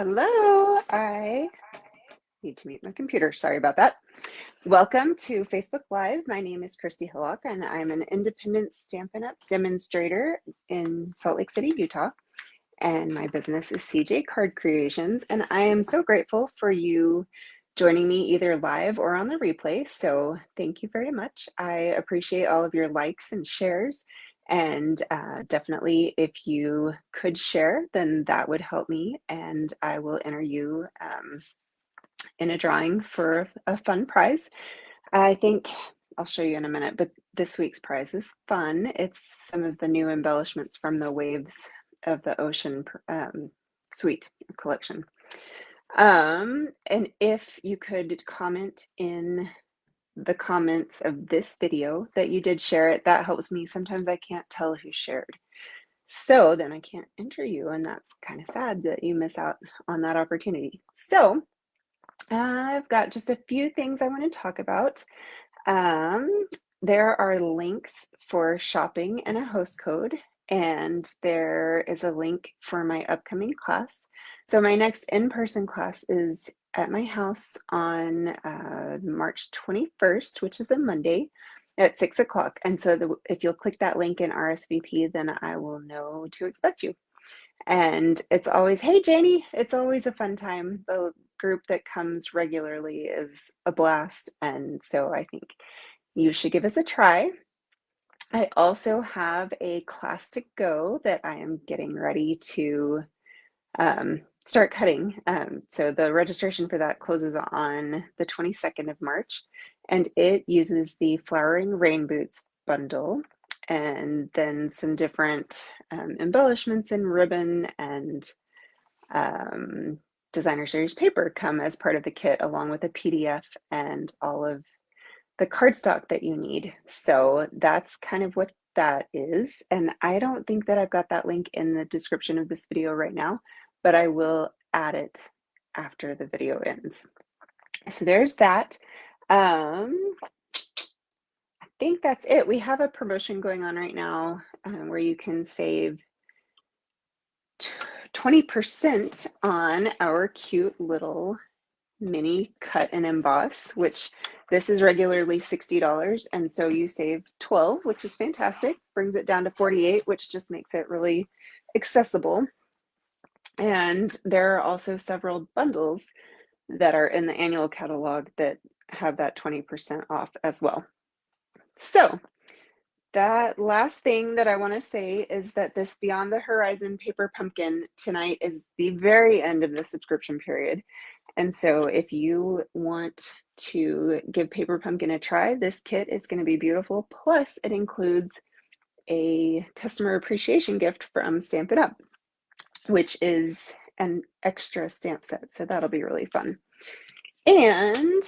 Hello, I need to mute my computer. Sorry about that. Welcome to Facebook Live. My name is Christy Hillock, and I'm an independent Stampin' Up! Demonstrator in Salt Lake City, Utah. And my business is CJ Card Creations, and I am so grateful for you joining me either live or on the replay. So thank you very much. I appreciate all of your likes and shares. And definitely, if you could share, then that would help me. And I will enter you in a drawing for a fun prize. I think I'll show you in a minute, but this week's prize is fun. It's some of the new embellishments from the Waves of the Ocean suite collection. And if you could comment in the comments of this video that you did share it, that helps me. Sometimes I can't tell who shared. So then I can't enter you, and that's kind of sad that you miss out on that opportunity. So I've got just a few things I want to talk about. There are links for shopping and a host code, and there is a link for my upcoming class. So my next in-person class is at my house on March 21st, which is a Monday at 6 o'clock. And so if you'll click that link in RSVP, then I will know to expect you. And it's always, hey, Janie, it's always a fun time. The group that comes regularly is a blast. And so I think you should give us a try. I also have a class to go that I am getting ready to start cutting. So the registration for that closes on the 22nd of March, and it uses the Flowering Rain Boots bundle, and then some different embellishments in ribbon and designer series paper come as part of the kit, along with a PDF and all of the cardstock that you need. So that's kind of what that is. And I don't think that I've got that link in the description of this video right now, but I will add it after the video ends. So there's that. I think that's it. We have a promotion going on right now where you can save 20% on our cute little mini cut and emboss, which this is regularly $60, and so you save 12, which is fantastic. Brings it down to 48, which just makes it really accessible. And there are also several bundles that are in the annual catalog that have that 20% off as well. So that last thing that I want to say is that this Beyond the Horizon paper pumpkin tonight is the very end of the subscription period. And so if you want to give Paper Pumpkin a try, this kit is going to be beautiful. Plus, it includes a customer appreciation gift from Stampin' Up!, which is an extra stamp set. So that'll be really fun. And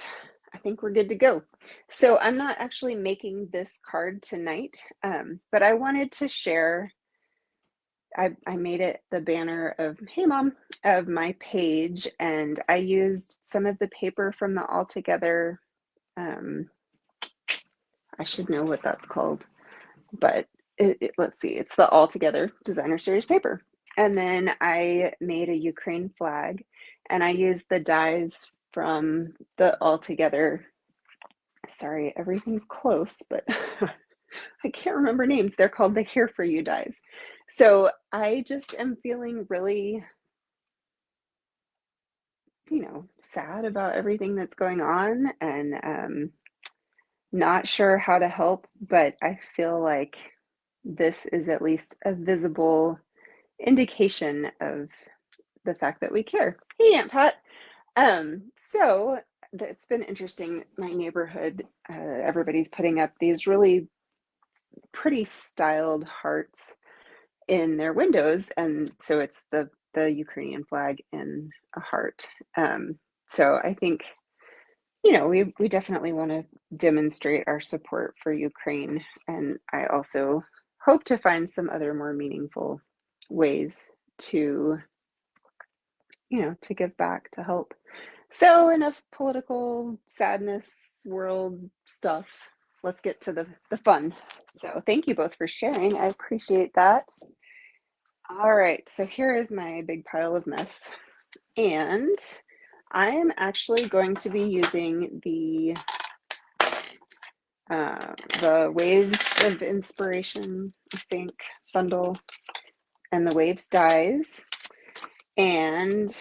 I think we're good to go. So I'm not actually making this card tonight, but I wanted to share. I made it the banner of, hey mom, of my page, and I used some of the paper from the All Together, I should know what that's called, but let's see, it's the All Together Designer Series paper. And then I made a Ukraine flag, and I used the dies from the All Together, sorry, everything's close, but I can't remember names. They're called the Here For You dies. So I just am feeling really, sad about everything that's going on, and not sure how to help, but I feel like this is at least a visible indication of the fact that we care. Hey, Aunt Pat. So it's been interesting. My neighborhood, everybody's putting up these really pretty styled hearts in their windows, and so it's the Ukrainian flag in a heart. So I think we definitely want to demonstrate our support for Ukraine, and I also hope to find some other more meaningful ways to to give back, to help. So enough political sadness, world stuff. Let's get to the fun. So thank you both for sharing. I appreciate that. All right, so here is my big pile of mess. And I am actually going to be using the Waves of Inspiration, I think, bundle, and the Waves dies, and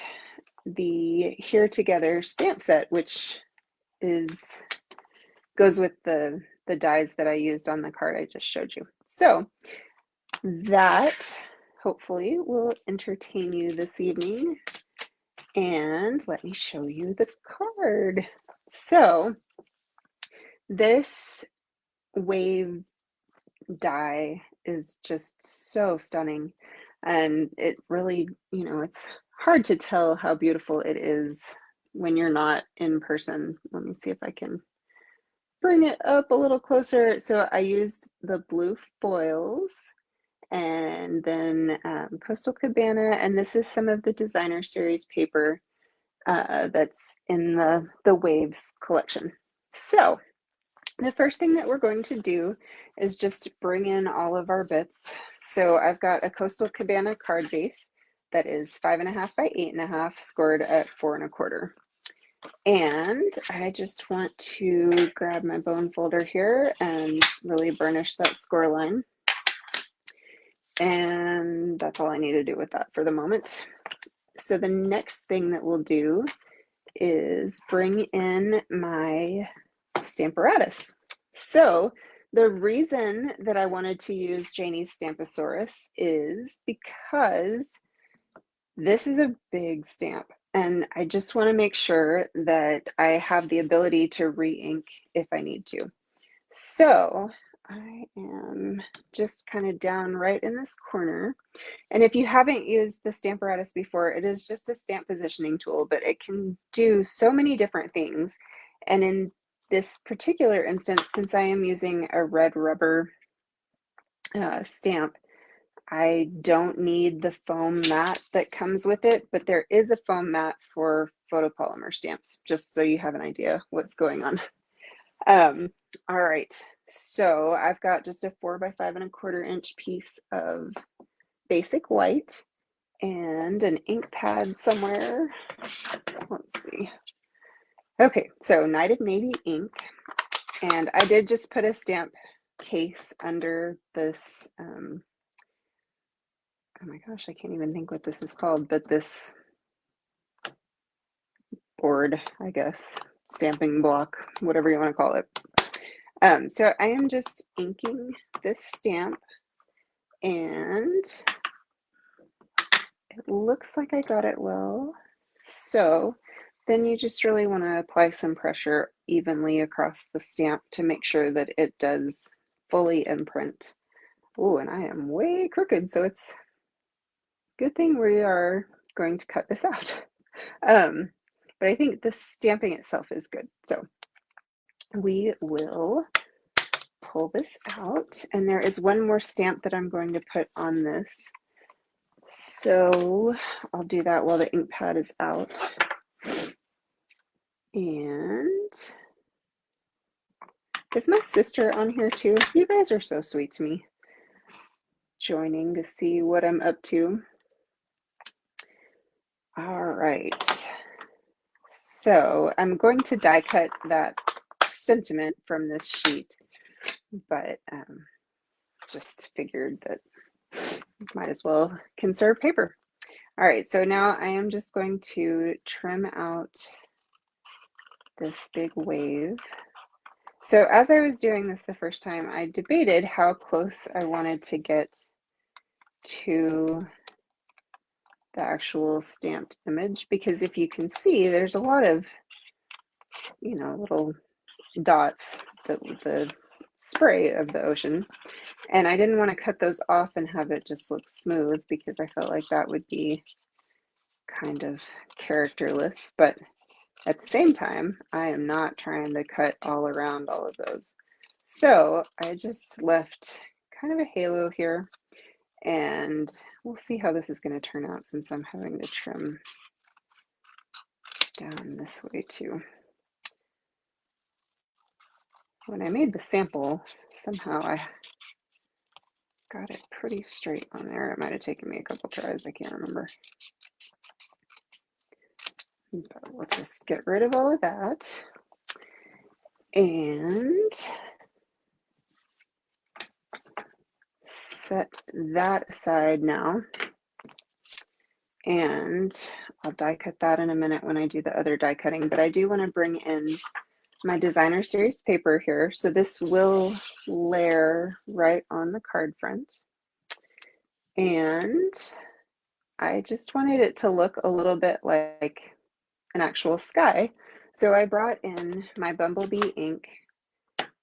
the Here Together stamp set, which goes with the dies that I used on the card I just showed you. So that hopefully will entertain you this evening. And let me show you the card. So this wave die is just so stunning, and it really, it's hard to tell how beautiful it is when you're not in person. Let me see if I can bring it up a little closer. So I used the blue foils, and then Coastal Cabana, and this is some of the designer series paper that's in the Waves collection. So the first thing that we're going to do is just bring in all of our bits. So I've got a Coastal Cabana card base that is 5.5 by 8.5, scored at 4.25. And I just want to grab my bone folder here and really burnish that score line. And that's all I need to do with that for the moment. So the next thing that we'll do is bring in my Stamparatus. So the reason that I wanted to use Janie's Stamposaurus is because this is a big stamp, and I just want to make sure that I have the ability to re-ink if I need to. So I am just kind of down right in this corner. And if you haven't used the Stamparatus before, it is just a stamp positioning tool, but it can do so many different things. And in this particular instance, since I am using a red rubber stamp, I don't need the foam mat that comes with it, but there is a foam mat for photopolymer stamps, just so you have an idea what's going on. All right, so I've got just a 4 by 5.25 inch piece of basic white and an ink pad somewhere. Let's see. Okay, so Night of Navy ink, and I did just put a stamp case under this. Oh my gosh, I can't even think what this is called, but this board, I guess, stamping block, whatever you want to call it. So I am just inking this stamp, and it looks like I got it well. So then you just really want to apply some pressure evenly across the stamp to make sure that it does fully imprint. Oh, and I am way crooked, so it's a good thing we are going to cut this out. But I think the stamping itself is good. So we will pull this out, and there is one more stamp that I'm going to put on this. So I'll do that while the ink pad is out. And is my sister on here too? You guys are so sweet to me, joining to see what I'm up to. All right. So I'm going to die cut that sentiment from this sheet, but just figured that might as well conserve paper. All right, so now I am just going to trim out this big wave. So as I was doing this the first time, I debated how close I wanted to get to the actual stamped image, because if you can see, there's a lot of, little dots, the spray of the ocean, and I didn't want to cut those off and have it just look smooth, because I felt like that would be kind of characterless. But at the same time, I am not trying to cut all around all of those. So I just left kind of a halo here, and we'll see how this is going to turn out since I'm having to trim down this way too. When I made the sample, somehow I got it pretty straight on there. It might have taken me a couple tries, I can't remember. But we'll just get rid of all of that. And set that aside now. And I'll die cut that in a minute when I do the other die cutting, but I do want to bring in my designer series paper here. So this will layer right on the card front. And I just wanted it to look a little bit like an actual sky. So I brought in my Bumblebee ink,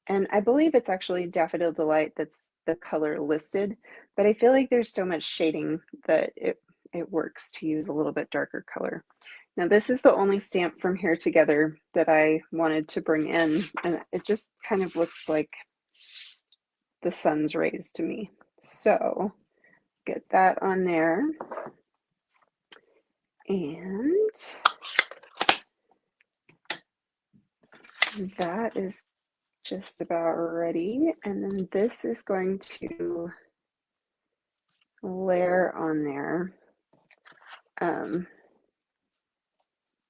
and I believe it's actually Daffodil Delight that's the color listed, but I feel like there's so much shading that it works to use a little bit darker color. Now this is the only stamp from Here Together that I wanted to bring in, and it just kind of looks like the sun's rays to me. So get that on there. And that is just about ready. And then this is going to layer on there.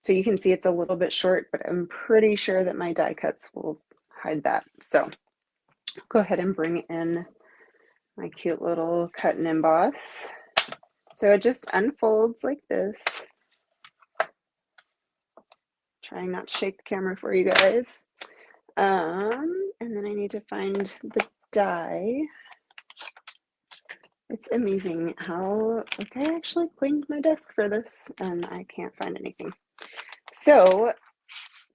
So you can see it's a little bit short, but I'm pretty sure that my die cuts will hide that. So go ahead and bring in my cute little cut and emboss. So it just unfolds like this. Trying not to shake the camera for you guys. And then I need to find the die. It's amazing how, like, I actually cleaned my desk for this and I can't find anything. So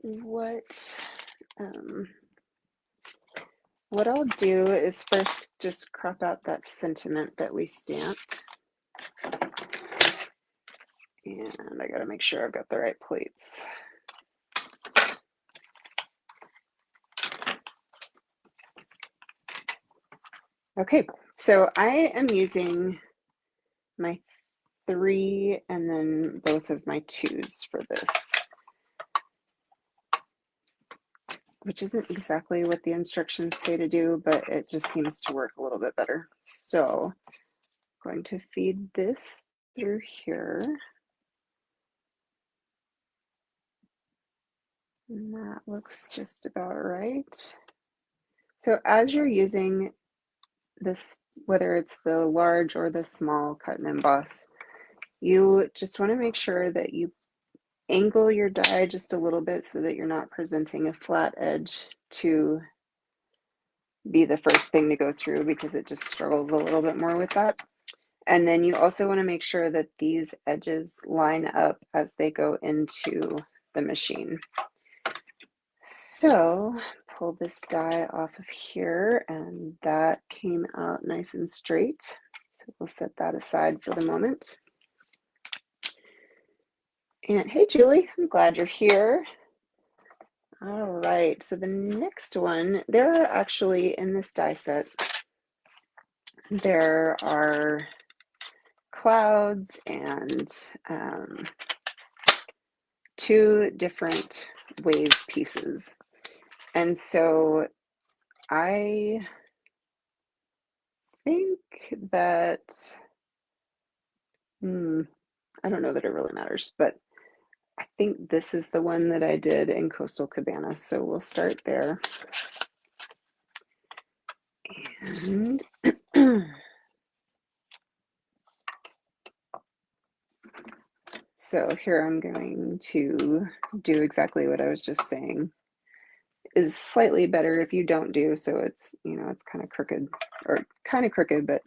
what I'll do is first just crop out that sentiment that we stamped. And I gotta make sure I've got the right plates. Okay, so I am using my 3 and then both of my 2s for this, which isn't exactly what the instructions say to do, but it just seems to work a little bit better. So I'm going to feed this through here. And that looks just about right. So as you're using this, whether it's the large or the small cut and emboss, you just want to make sure that you angle your die just a little bit so that you're not presenting a flat edge to be the first thing to go through, because it just struggles a little bit more with that. And then you also want to make sure that these edges line up as they go into the machine. So pull this die off of here, and that came out nice and straight. So we'll set that aside for the moment. And hey, Julie, I'm glad you're here. All right, so the next one, there are actually in this die set, there are clouds and 2 different wave pieces. And so I think that, I don't know that it really matters, but I think this is the one that I did in Coastal Cabana. So we'll start there. And so here I'm going to do exactly what I was just saying. Is slightly better if you don't do, so it's, you know, it's kind of crooked, but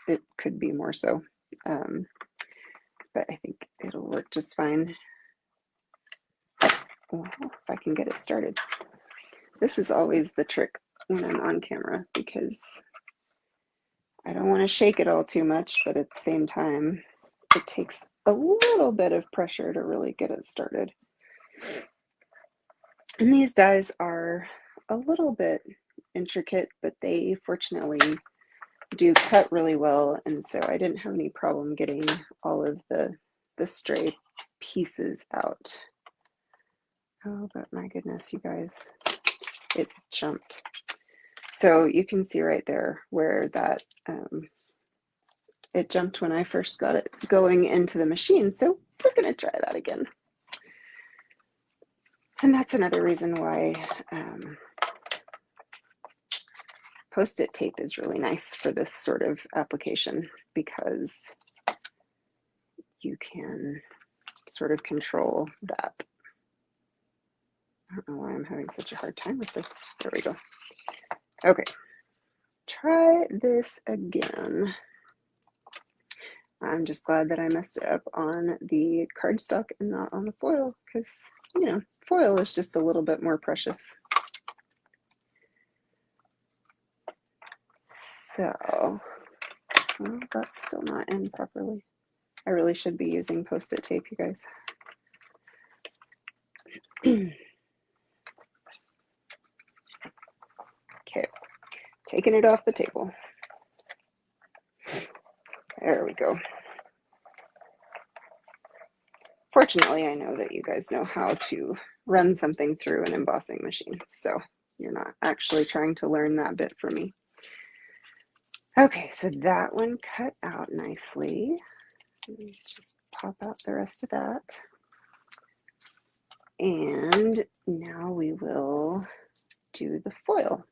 it could be more so. But I think it'll work just fine. Well, if I can get it started. This is always the trick when I'm on camera, because I don't want to shake it all too much, but at the same time, it takes a little bit of pressure to really get it started. And these dies are a little bit intricate, but they fortunately do cut really well, and so I didn't have any problem getting all of the stray pieces out. Oh, but my goodness, you guys, it jumped. So you can see right there where that it jumped when I first got it going into the machine. So we're going to try that again. And that's another reason why Post-it tape is really nice for this sort of application, because you can sort of control that. I don't know why I'm having such a hard time with this. There we go. Okay, try this again. I'm just glad that I messed it up on the cardstock and not on the foil, because, you know, foil is just a little bit more precious. So, well, that's still not in properly. I really should be using Post-it tape, you guys. Okay, taking it off the table. There we go. Fortunately, I know that you guys know how to run something through an embossing machine, so you're not actually trying to learn that bit from me. Okay, so that one cut out nicely. Just pop out the rest of that. And now we will do the foil.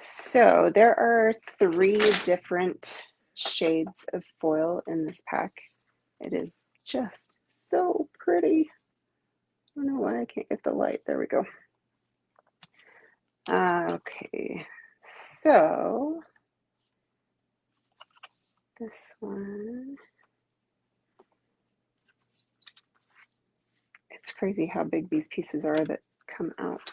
So there are 3 different shades of foil in this pack. It is just so pretty. I don't know why I can't get the light. There we go. Okay, so this one, it's crazy how big these pieces are that come out.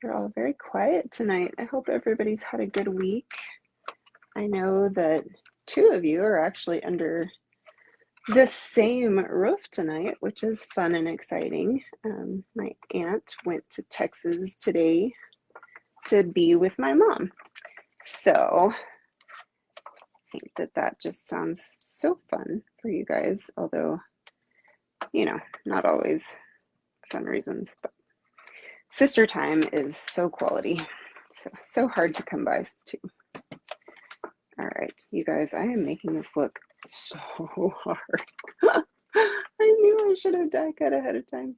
You're all very quiet tonight. I hope everybody's had a good week. I know that 2 of you are actually under the same roof tonight, which is fun and exciting. My aunt went to Texas today to be with my mom. So I think that that just sounds so fun for you guys, although, you know, not always fun reasons, but sister time is so quality. So hard to come by too. All right, you guys, I am making this look so hard. I knew I should have die cut ahead of time.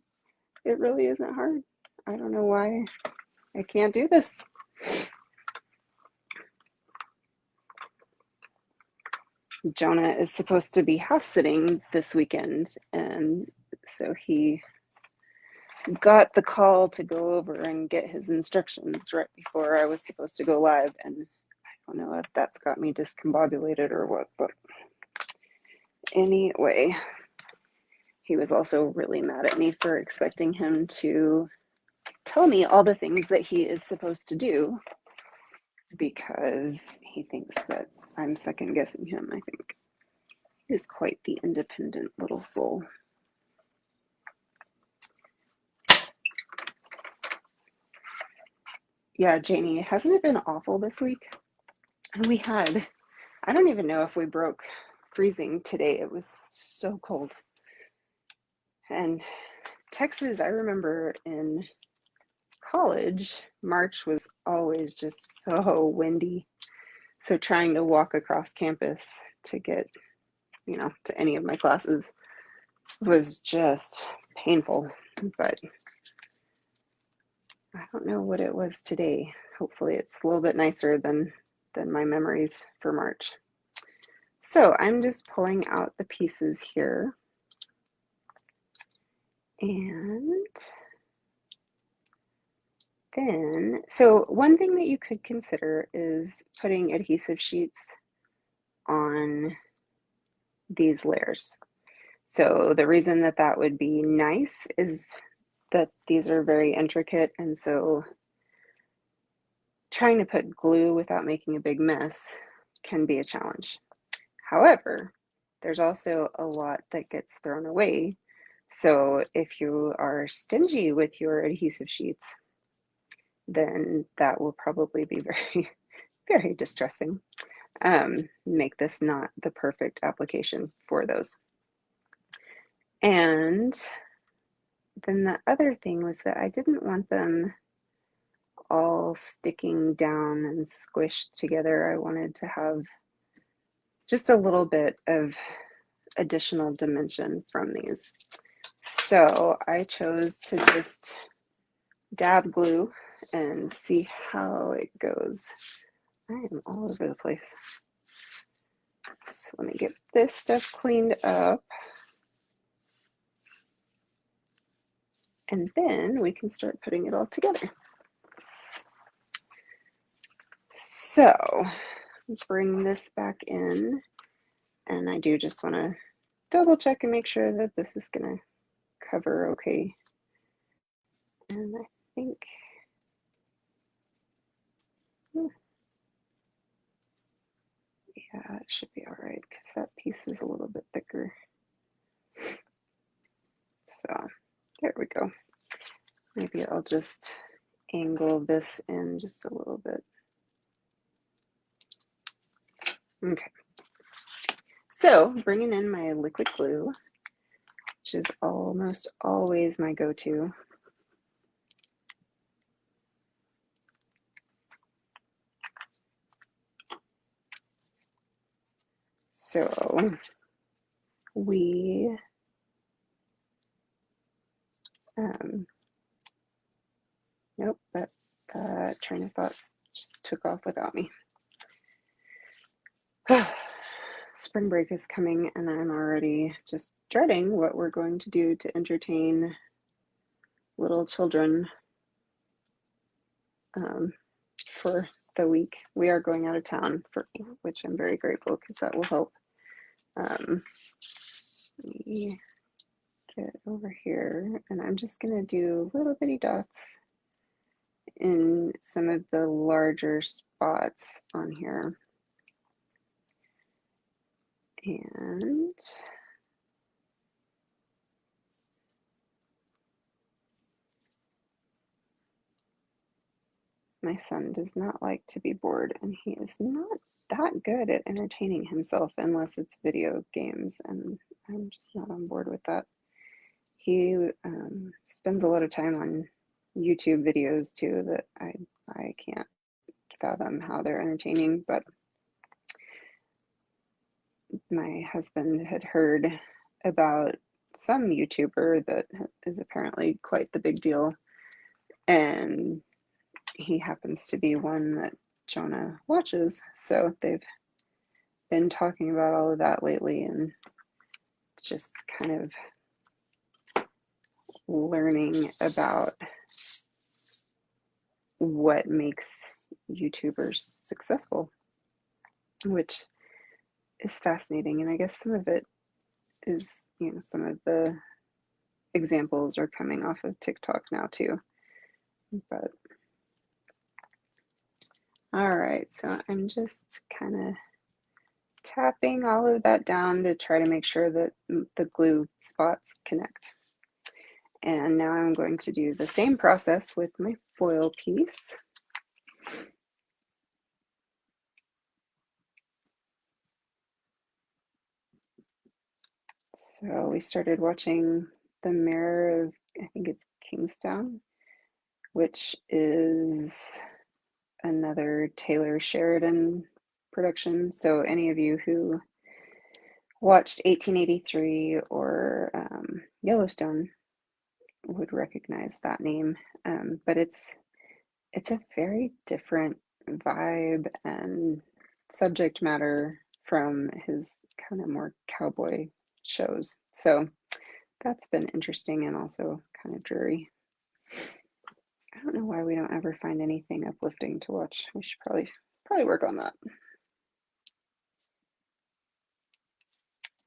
It really isn't hard. I don't know why I can't do this. Jonah is supposed to be house sitting this weekend, and so he got the call to go over and get his instructions right before I was supposed to go live, and I don't know if that's got me discombobulated or what, but anyway, he was also really mad at me for expecting him to tell me all the things that he is supposed to do, because he thinks that I'm second guessing him. I think he's quite the independent little soul. Yeah, Janie, hasn't it been awful this week? We had, I don't even know if we broke freezing today. It was so cold. And Texas, I remember in college, March was always just so windy. So trying to walk across campus to get, you know, to any of my classes was just painful. But I don't know what it was today. Hopefully it's a little bit nicer than my memories for March. So I'm just pulling out the pieces here. And then, so one thing that you could consider is putting adhesive sheets on these layers. So the reason that that would be nice is that these are very intricate, and so trying to put glue without making a big mess can be a challenge. However, there's also a lot that gets thrown away. So if you are stingy with your adhesive sheets, then that will probably be very, very distressing. Make this not the perfect application for those. And then the other thing was that I didn't want them all sticking down and squished together. I wanted to have just a little bit of additional dimension from these. So I chose to just dab glue and see how it goes. I am all over the place. So let me get this stuff cleaned up. And then we can start putting it all together. So bring this back in. And I do just want to double check and make sure that this is going to cover okay. And I think, yeah, it should be all right because that piece is a little bit thicker. So there we go. Maybe I'll just angle this in just a little bit. Okay. So bringing in my liquid glue, which is almost always my go-to. So we nope, that train of thought just took off without me. Spring break is coming and I'm already just dreading what we're going to do to entertain little children for the week. We are going out of town, for which I'm very grateful because that will help. Let me get over here and I'm just going to do little bitty dots in some of the larger spots on here. And my son does not like to be bored, and he is not that good at entertaining himself unless it's video games, and I'm just not on board with that. He spends a lot of time on YouTube videos too that I can't fathom how they're entertaining, but my husband had heard about some YouTuber that is apparently quite the big deal, and he happens to be one that Jonah watches, so they've been talking about all of that lately and just kind of learning about what makes YouTubers successful, which is fascinating. And I guess some of it is, some of the examples are coming off of TikTok now too. But all right, so I'm just kind of tapping all of that down to try to make sure that the glue spots connect. And now I'm going to do the same process with my foil piece. So we started watching The Mayor of, I think it's Kingstown, which is another Taylor Sheridan production. So any of you who watched 1883 or Yellowstone would recognize that name, but it's a very different vibe and subject matter from his kind of more cowboy shows. So that's been interesting and also kind of dreary. I don't know why we don't ever find anything uplifting to watch. We should probably work on that.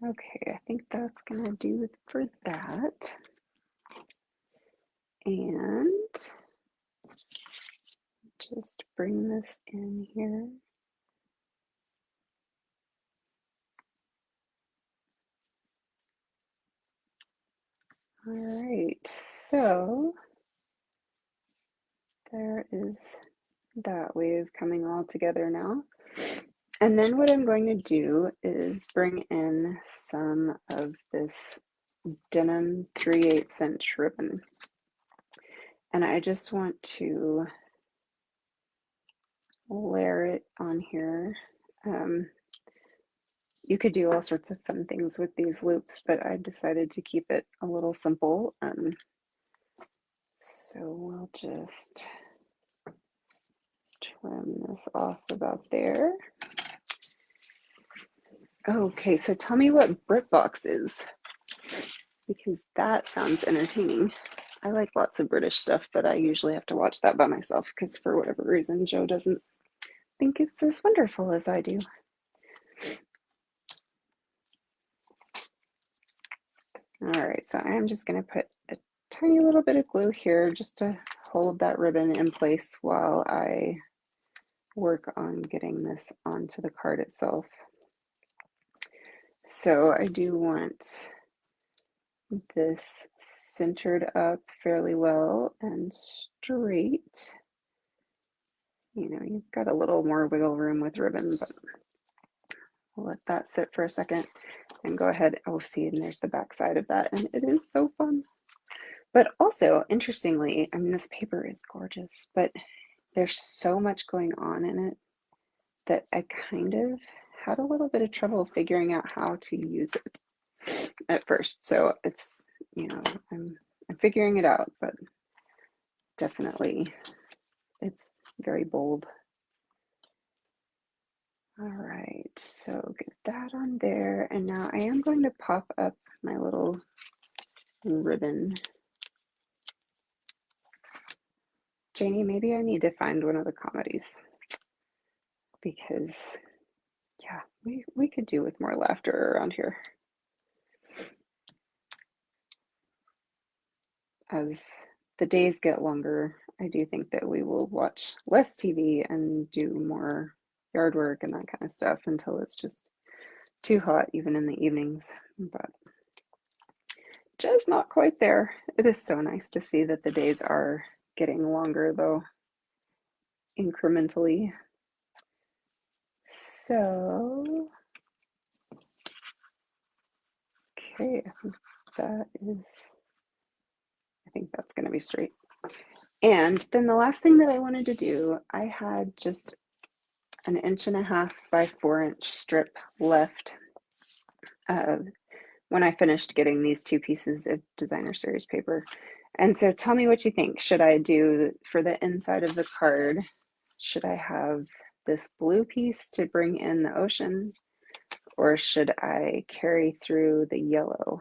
Okay, I think that's gonna do it for that. And just bring this in here. All right, so there is that wave coming all together now. And then what I'm going to do is bring in some of this denim 3/8 inch ribbon. And I just want to layer it on here. You could do all sorts of fun things with these loops, but I decided to keep it a little simple. So we'll just trim this off about there. Okay, so tell me what BritBox is, because that sounds entertaining. I like lots of British stuff, but I usually have to watch that by myself because for whatever reason, Joe doesn't think it's as wonderful as I do. All right, so I am just going to put a tiny little bit of glue here just to hold that ribbon in place while I work on getting this onto the card itself. So I do want this centered up fairly well and straight. You know, you've got a little more wiggle room with ribbon, but we'll let that sit for a second and go ahead. Oh, see, and there's the back side of that, and it is so fun. But also, interestingly, I mean, this paper is gorgeous, but there's so much going on in it that I kind of had a little bit of trouble figuring out how to use it at first. So it's, you know, I'm figuring it out, but definitely it's very bold. All right, so get that on there. And now I am going to pop up my little ribbon. Janie, maybe I need to find one of the comedies because, yeah, we could do with more laughter around here. As the days get longer, I do think that we will watch less TV and do more yard work and that kind of stuff until it's just too hot, even in the evenings. But just not quite there. It is so nice to see that the days are getting longer, though, incrementally. So, okay, that is, I think that's going to be straight. And then the last thing that I wanted to do, I had just an 1.5 by 4 inch strip left when I finished getting these 2 pieces of designer series paper. And so tell me what you think. Should I do for the inside of the card, should I have this blue piece to bring in the ocean, or should I carry through the yellow?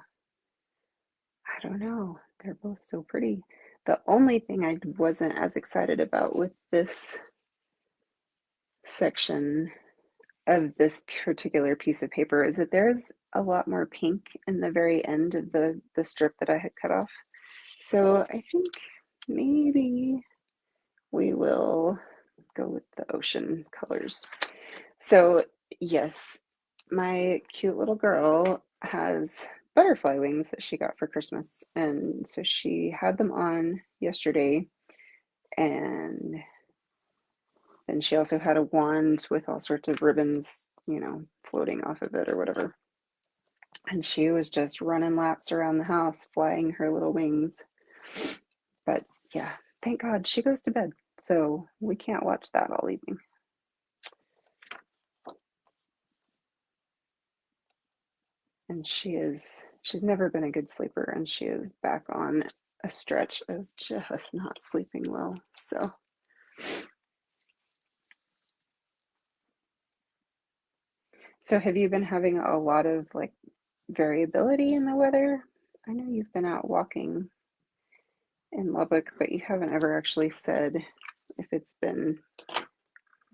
I don't know. They're both so pretty. The only thing I wasn't as excited about with this section of this particular piece of paper is that there's a lot more pink in the very end of the strip that I had cut off. So I think maybe we will go with the ocean colors. So yes, my cute little girl has butterfly wings that she got for Christmas. And so she had them on yesterday. And then she also had a wand with all sorts of ribbons, you know, floating off of it or whatever. And she was just running laps around the house, flying her little wings. But yeah, thank God she goes to bed. So we can't watch that all evening. And she's never been a good sleeper, and she is back on a stretch of just not sleeping well. So have you been having a lot of like variability in the weather? I know you've been out walking in Lubbock, but you haven't ever actually said if it's been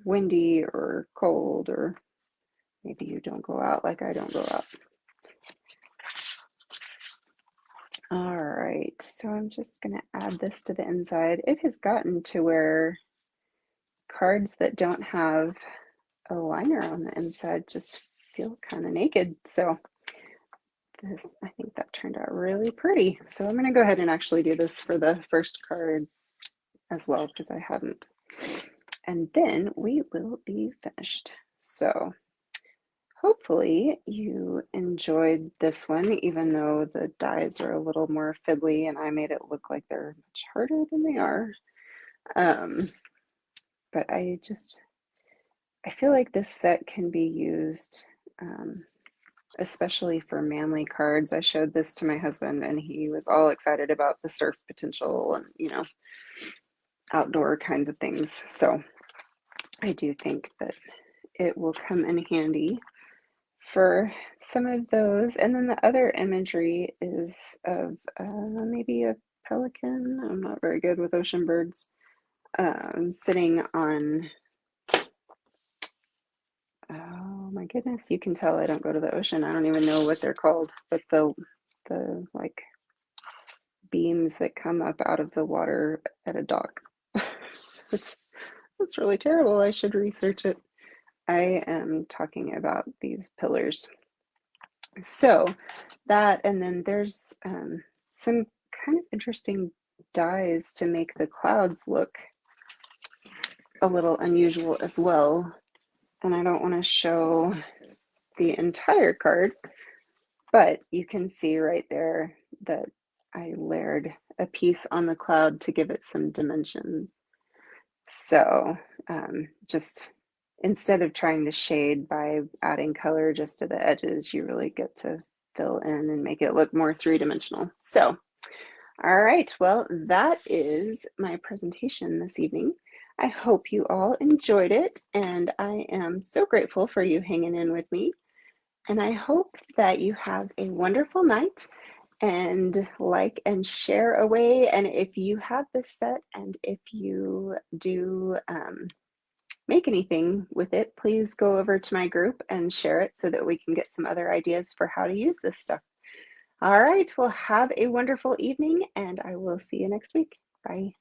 windy or cold, or maybe you don't go out like I don't go out. All right, so I'm just going to add this to the inside. It has gotten to where cards that don't have a liner on the inside just feel kind of naked. So this, I think that turned out really pretty. So I'm going to go ahead and actually do this for the first card as well because I hadn't. And then we will be finished. So hopefully you enjoyed this one, even though the dies are a little more fiddly and I made it look like they're much harder than they are. But I just I feel like this set can be used especially for manly cards. I showed this to my husband and he was all excited about the surf potential and, you know, outdoor kinds of things. So I do think that it will come in handy for some of those. And then the other imagery is of maybe a pelican. I'm not very good with ocean birds. Sitting on, oh my goodness, you can tell I don't go to the ocean. I don't even know what they're called, but the like beams that come up out of the water at a dock. It's that's really terrible. I should research it. I am talking about these pillars. So that, and then there's some kind of interesting dyes to make the clouds look a little unusual as well. And I don't want to show the entire card, but you can see right there that I layered a piece on the cloud to give it some dimension. So just instead of trying to shade by adding color just to the edges, you really get to fill in and make it look more three-dimensional. So, all right, well, that is my presentation this evening. I hope you all enjoyed it, and I am so grateful for you hanging in with me. And I hope that you have a wonderful night and like and share away. And if you have this set and if you do make anything with it, please go over to my group and share it so that we can get some other ideas for how to use this stuff. All right, well, have a wonderful evening and I will see you next week. Bye.